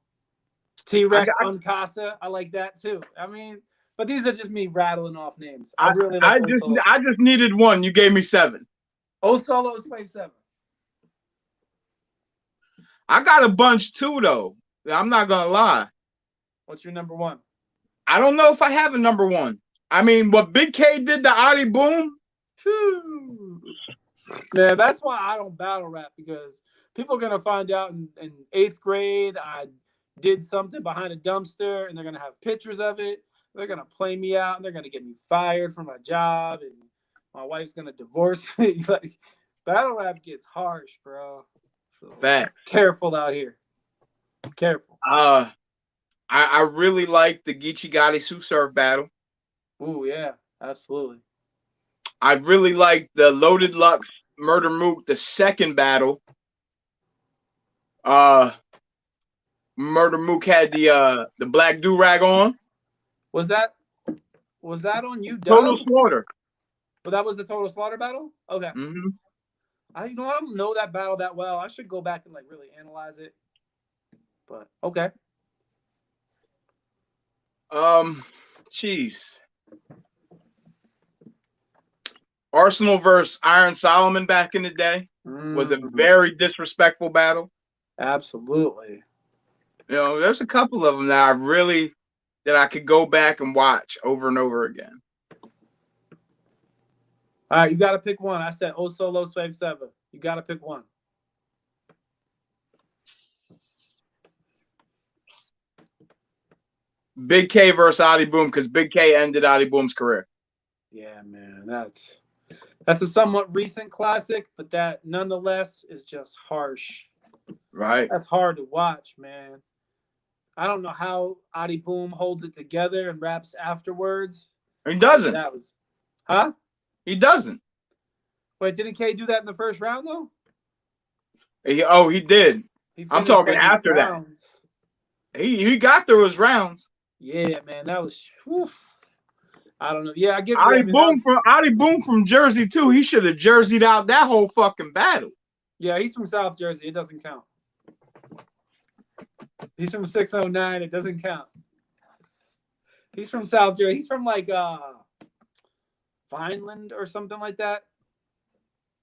T-Rex Uncasa, I like that too. I mean, but these are just me rattling off names. I really like I just needed one. You gave me 7. O Solo Swave 7. I got a bunch too, though. I'm not gonna lie. What's your number one? I don't know if I have a number one. I mean, what Big K did to Adi Boom. Man, that's why I don't battle rap, because people are gonna find out in 8th grade I did something behind a dumpster, and they're gonna have pictures of it. They're gonna play me out, and they're gonna get me fired from my job, and my wife's gonna divorce me. Like, battle rap gets harsh, bro. So Fact. Careful out here. Careful. I really like the Geechee Gotti Sue Surf battle. Ooh, yeah, absolutely. I really like the Loaded Lux Murder Mook, the second battle. Murder Mook had the black do-rag on. Was that on you, Total Doug? Slaughter. But that was the Total Slaughter battle? Okay. Mm-hmm. I don't know that battle that well. I should go back and like really analyze it. But okay. Jeez. Arsenal versus Iron Solomon back in the day was a very disrespectful battle. Absolutely. You know, there's a couple of them that I could go back and watch over and over again. All right, you got to pick one. I said O Solo Swave 7. You got to pick one. Big K versus Adi Boom, because Big K ended Adi Boom's career. Yeah, man, that's a somewhat recent classic, but that nonetheless is just harsh. Right. That's hard to watch, man. I don't know how Adi Boom holds it together and raps afterwards. He doesn't. He doesn't. Wait, didn't K do that in the first round though? He did. I'm talking like after that. He got through his rounds. Yeah, man, that was. Whew. I don't know. Yeah, I get Adi Boom from Jersey too. He should have jerseyed out that whole fucking battle. Yeah, he's from South Jersey. It doesn't count. He's from 609. It doesn't count. He's from South Jersey. He's from like Vineland or something like that.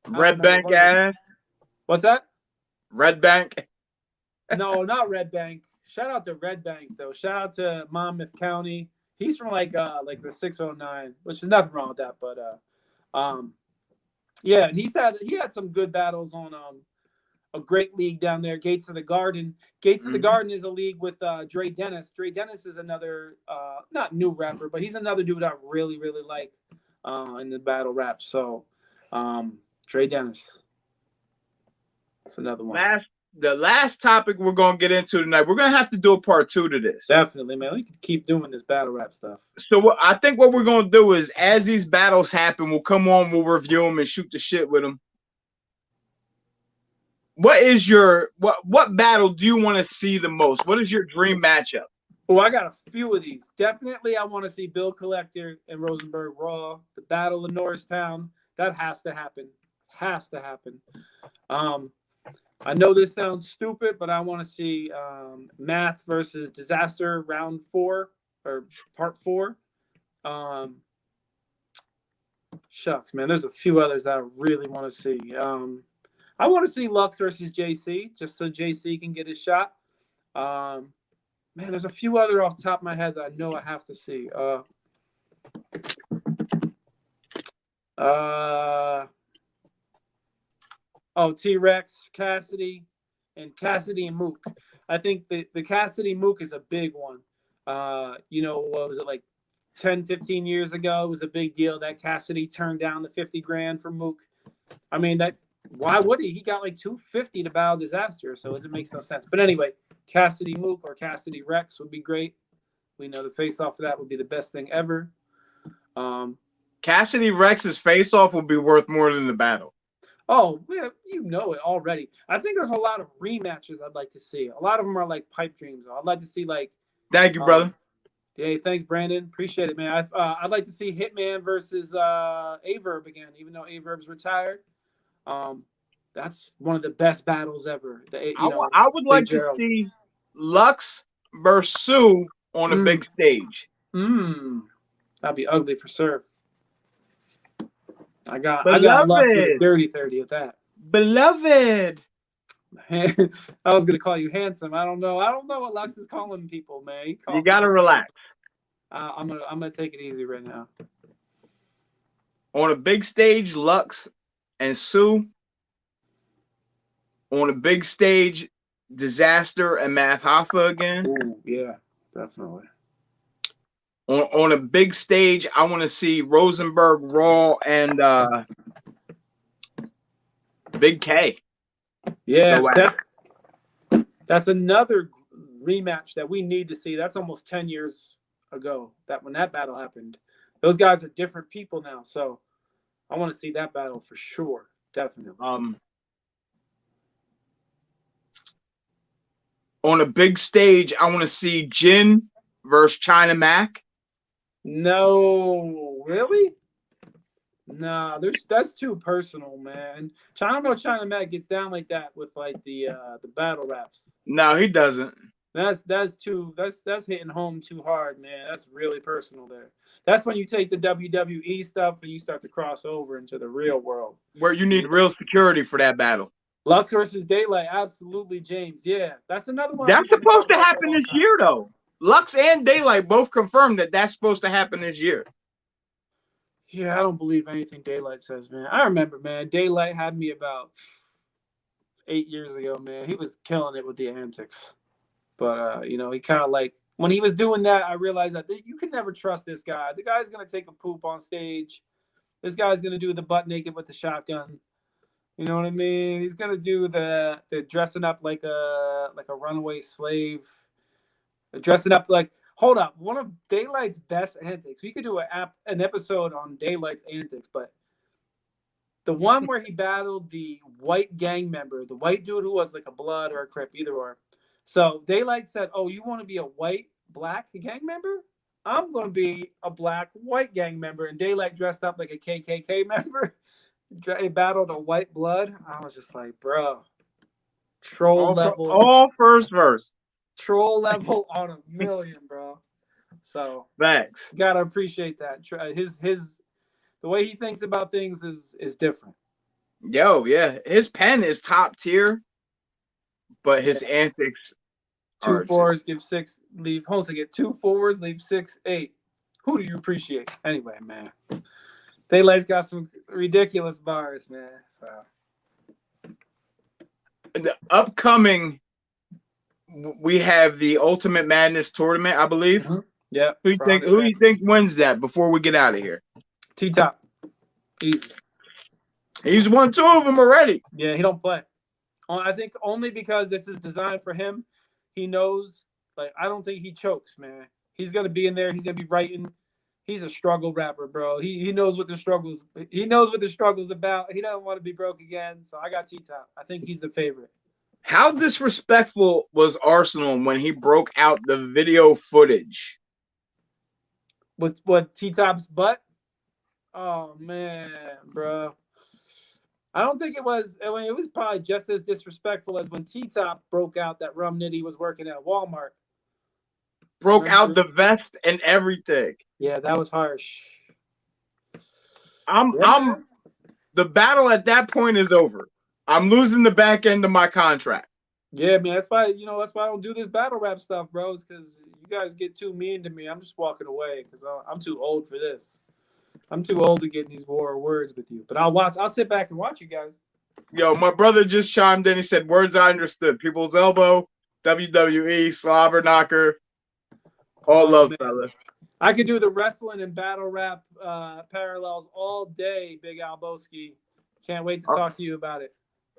Red Bank ass. What's that? Red Bank. No, not Red Bank. Shout out to Red Bank though. Shout out to Monmouth County. He's from like the 609, which is nothing wrong with that. But yeah, and he had some good battles on a great league down there, Gates of the Garden. Gates of the Garden is a league with Dre Dennis. Dre Dennis is another not new rapper, but he's another dude I really, really like in the battle rap. So Dre Dennis. That's another one. The last topic we're gonna get into tonight. We're gonna have to do a part 2 to this. Definitely, man. We can keep doing this battle rap stuff. So I think what we're gonna do is, as these battles happen, we'll come on, we'll review them and shoot the shit with them. What is your what battle do you want to see the most? What is your dream matchup? Oh, I got a few of these. Definitely, I want to see Bill Collector and Rosenberg Raw, the Battle of Norristown. That has to happen. Has to happen. I know this sounds stupid, but I want to see Math versus Disaster round 4 or part 4. Shucks, man. There's a few others that I really want to see. I want to see Lux versus JC, just so JC can get his shot. Man, there's a few other off the top of my head that I know I have to see. T-Rex, Cassidy, and Cassidy and Mook. I think the Cassidy Mook is a big one. What was it, like 10, 15 years ago? It was a big deal that Cassidy turned down the 50 grand for Mook. I mean, why would he? He got like 250 to Battle Disaster, so it makes no sense. But anyway, Cassidy Mook or Cassidy Rex would be great. We know the face-off for that would be the best thing ever. Cassidy Rex's face-off will be worth more than the battle. Oh, yeah, you know it already. I think there's a lot of rematches I'd like to see. A lot of them are like pipe dreams. I'd like to see like. Thank you, brother. Hey, thanks, Brandon. Appreciate it, man. I'd like to see Hitman versus Averb again, even though Averb's retired. That's one of the best battles ever. I would like to see Lux versus Sue on a big stage. That'd be ugly for Serve. I got Lux with dirty 30 at that. Beloved. I was gonna call you handsome. I don't know what Lux is calling people, man. You gotta relax. I'm gonna take it easy right now. On a big stage, Lux and Sue. On a big stage, Disaster and Math Hoffa again. Ooh, yeah, definitely. On a big stage, I want to see Rosenberg Raw and Big K. Yeah, that's another rematch that we need to see. That's almost 10 years ago when that battle happened. Those guys are different people now, so I want to see that battle for sure. Definitely. On a big stage, I want to see Jin versus China Mac. No, really? Nah, that's too personal, man. I don't know if China Mac gets down like that with like the battle raps. No, he doesn't. That's hitting home too hard, man. That's really personal there. That's when you take the WWE stuff and you start to cross over into the real world. Where you need real security for that battle. Lux versus Daylight, absolutely, James. Yeah, that's another one. That's supposed to happen this year, though. Lux and Daylight both confirmed that that's supposed to happen this year. Yeah, I don't believe anything Daylight says, man. I remember, man, Daylight had me about 8 years ago, man. He was killing it with the antics. But, he kind of like, when he was doing that, I realized that you can never trust this guy. The guy's going to take a poop on stage. This guy's going to do the butt naked with the shotgun. You know what I mean? He's going to do the dressing up like a runaway slave. Dressing up like, hold up, one of Daylight's best antics. We could do an episode on Daylight's antics, but the one where he battled the white gang member, the white dude who was like a Blood or a Crip, either or. So Daylight said, "Oh, you want to be a white-black gang member? I'm going to be a black-white gang member." And Daylight dressed up like a KKK member. He battled a white Blood. I was just like, bro, troll level. All first verse. Troll level on a million, bro. So thanks. Gotta appreciate that. The way he thinks about things is different. Yo, yeah, his pen is top tier. but his antics Two are fours, give 6, leave. Hold on a second. 2 fours, leave 6, 8. Who do you appreciate? Anyway, man. Daylight's got some ridiculous bars, man. So the upcoming. We have the Ultimate Madness tournament, I believe. Yeah. Who you think wins that before we get out of here? T-Top. Easy. He's won 2 of them already. Yeah, he don't play. I think only because this is designed for him. He knows, like, I don't think he chokes, man. He's gonna be in there. He's gonna be writing. He's a struggle rapper, bro. He knows what the struggles. He knows what the struggle's about. He doesn't want to be broke again. So I got T-Top. I think he's the favorite. How disrespectful was Arsenal when he broke out the video footage? With what, T-Top's butt? Oh man, bro. I don't think it was. I mean, it was probably just as disrespectful as when T-Top broke out that Rum Nitty was working at Walmart. Broke out the vest and everything. Yeah, that was harsh. The battle at that point is over. I'm losing the back end of my contract. Yeah, man. That's why I don't do this battle rap stuff, bro. It's because you guys get too mean to me. I'm just walking away because I'm too old for this. I'm too old to get in these war of words with you. But I'll sit back and watch you guys. Yo, my brother just chimed in. He said, words I understood. People's elbow, WWE, slobber knocker. All love, fella. I could do the wrestling and battle rap parallels all day, Big Alboski. Can't wait to talk to you about it.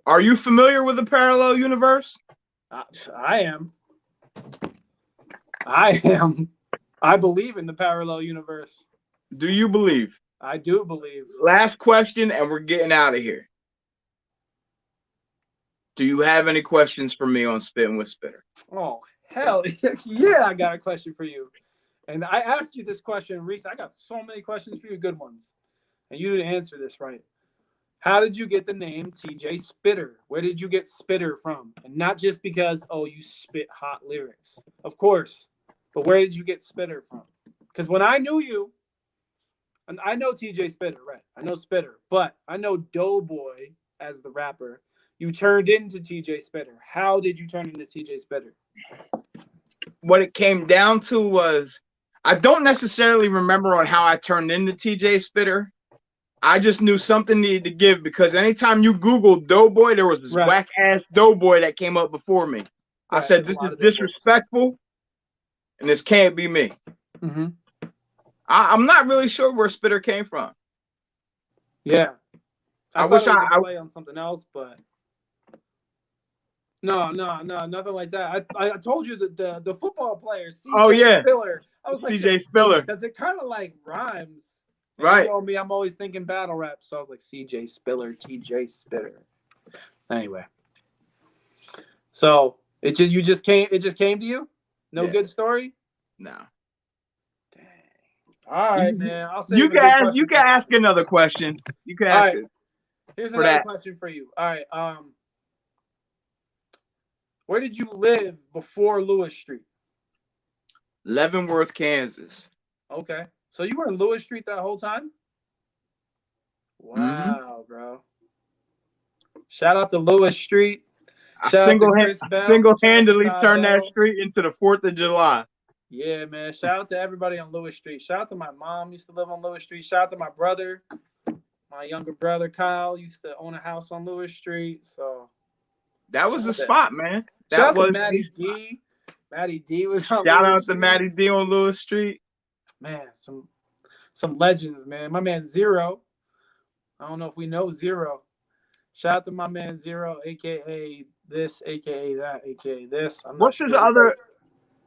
Are you familiar with the parallel universe? I am. I believe in the parallel universe. Do you believe? I do believe. Last question, and we're getting out of here. Do you have any questions for me on Spittin' with Spitter? Oh, hell yeah, I got a question for you. And I asked you this question, Reese. I got so many questions for you, good ones. And you didn't answer this right. How did you get the name TJ Spitter? Where did you get Spitter from? And not just because, oh, you spit hot lyrics. Of course. But where did you get Spitter from? Because when I knew you, and I know TJ Spitter, right? I know Spitter. But I know Doughboy as the rapper. You turned into TJ Spitter. How did you turn into TJ Spitter? What it came down to was, I don't necessarily remember on how I turned into TJ Spitter. I just knew something needed to give because anytime you Googled Doughboy, there was this whack ass Doughboy that came up before me. I said, this is disrespectful and this can't be me. Mm-hmm. I'm not really sure where Spitter came from. Yeah. I wish I play on something else, but no, nothing like that. I told you that the football player, CJ Spiller. I was like, CJ Spiller. Because it kind of like rhymes. Right. You know me, I'm always thinking battle rap, so I was like CJ Spiller, TJ Spitter. Anyway. So it just came to you? No good story? No. Dang. All right, man. I'll say you can ask another question. You can ask it. Here's another question for you. All right. Where did you live before Lewis Street? Leavenworth, Kansas. Okay. So you were in Lewis Street that whole time? Wow, bro. Shout out to Lewis Street. Single-handedly turned that street into the 4th of July. Yeah, man. Shout out to everybody on Lewis Street. Shout out to my mom, used to live on Lewis Street. Shout out to my brother. My younger brother, Kyle, used to own a house on Lewis Street. So that was the spot, man. Shout out to Matty D. Matty D was on Shout out to Matty D on Lewis Street. Man, some legends, man. My man Zero. I don't know if we know Zero. Shout out to my man Zero, aka this, aka that, aka this. What's his other?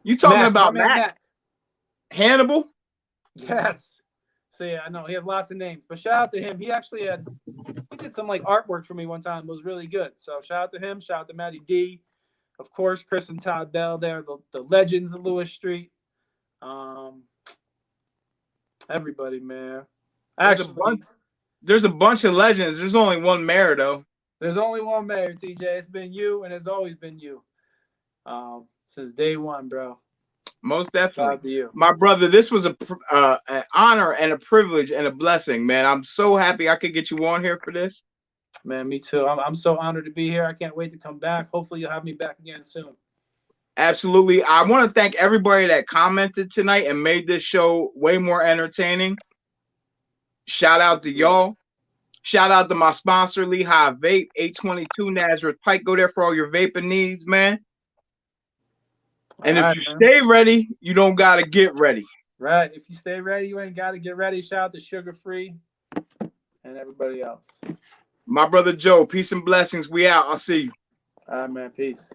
You talking about Matt? Hannibal? Yes. So yeah, I know he has lots of names, but shout out to him. He did some like artwork for me one time. It was really good. So shout out to him. Shout out to Matty D. Of course, Chris and Todd Bell. They're the legends of Lewis Street. Everybody, man. There's a bunch of legends. There's only one mayor, though. There's only one mayor, TJ. It's been you, and it's always been you. Since day one, bro. Most definitely. Shout out to you. My brother, this was an honor and a privilege and a blessing, man. I'm so happy I could get you on here for this. Man, me too. I'm so honored to be here. I can't wait to come back. Hopefully you'll have me back again soon. Absolutely. I want to thank everybody that commented tonight and made this show way more entertaining. Shout out to y'all. Shout out to my sponsor, Lehigh Vape, 822 Nazareth Pike. Go there for all your vaping needs, man. And if you stay ready, you don't got to get ready. Right. If you stay ready, you ain't got to get ready. Shout out to Sugar Free and everybody else. My brother Joe, peace and blessings. We out. I'll see you. All right, man. Peace.